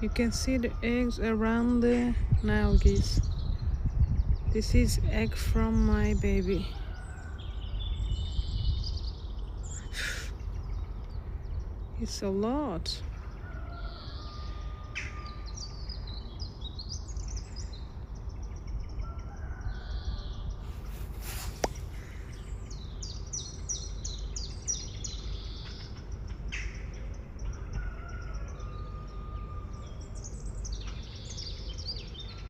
You can see the eggs around the Nile geese. This is egg from my baby. It's a lot.